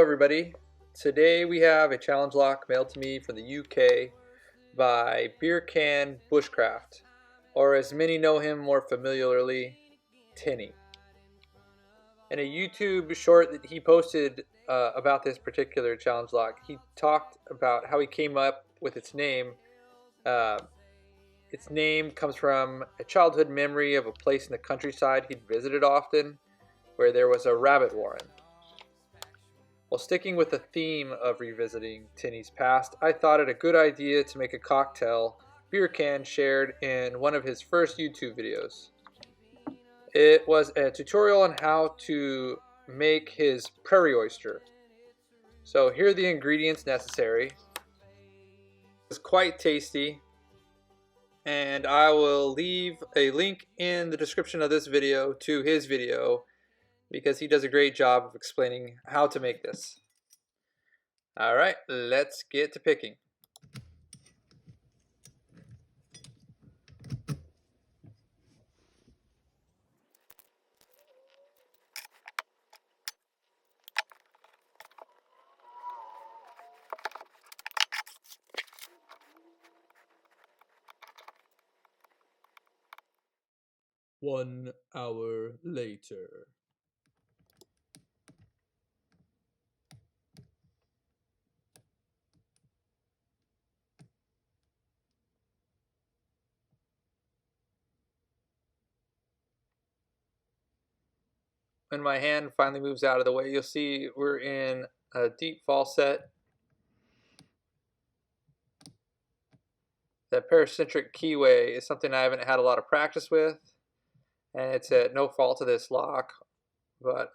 everybody. Today we have a challenge lock mailed to me from the UK by Beer Can Bushcraft, or as many know him more familiarly, Tinny. In a YouTube short that he posted about this particular challenge lock, he talked about how he came up with its name. Its name comes from a childhood memory of a place in the countryside he'd visited often, where there was a rabbit warren. While sticking with the theme of revisiting Tinny's past, I thought it a good idea to make a cocktail Beer Can shared in one of his first YouTube videos. It was a tutorial on how to make his prairie oyster. So here are the ingredients necessary. It's quite tasty, and I will leave a link in the description of this video to his video, because he does a great job of explaining how to make this. Alright, let's get to picking. One hour later. When my hand finally moves out of the way, you'll see we're in a deep fall set. The paracentric keyway is something I haven't had a lot of practice with, and it's at no fault of this lock, but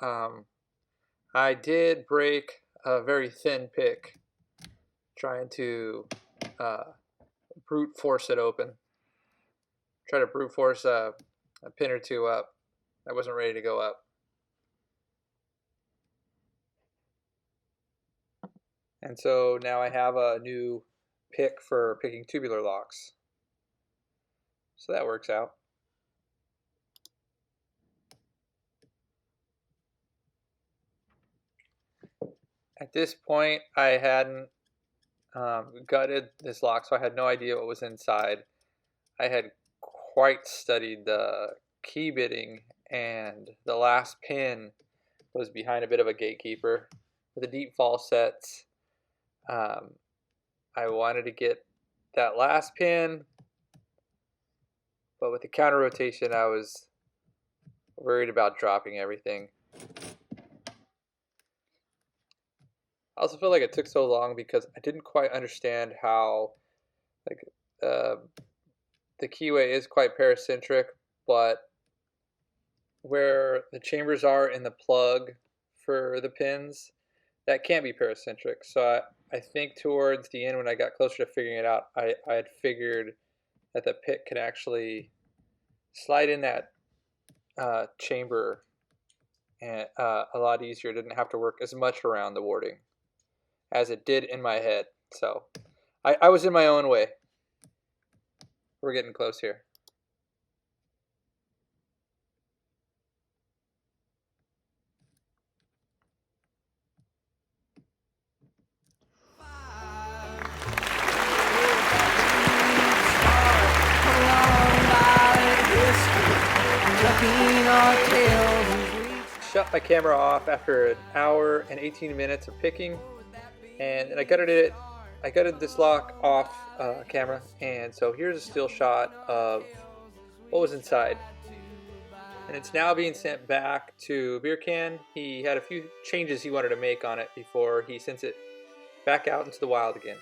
I did break a very thin pick trying to brute force it open. Try to brute force a pin or two up. I wasn't ready to go up. And so now I have a new pick for picking tubular locks. So that works out. At this point, I hadn't gutted this lock, so I had no idea what was inside. I had quite studied the key bitting, and the last pin was behind a bit of a gatekeeper. With the deep fall sets, I wanted to get that last pin, but with the counter rotation, I was worried about dropping everything. I also feel like it took so long because I didn't quite understand how, the keyway is quite paracentric, but where the chambers are in the plug for the pins, that can't be paracentric. So I think towards the end, when I got closer to figuring it out, I had figured that the pick could actually slide in that chamber and a lot easier. It didn't have to work as much around the warding as it did in my head. So I was in my own way. We're getting close here. Shut my camera off after an hour and 18 minutes of picking, and I gutted this lock off camera, and so here's a still shot of what was inside. And it's now being sent back to Beer Can. He had a few changes he wanted to make on it before he sends it back out into the wild again.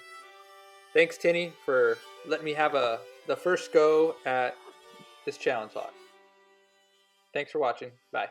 Thanks, Tinny, for letting me have the first go at this challenge lock. Thanks for watching. Bye.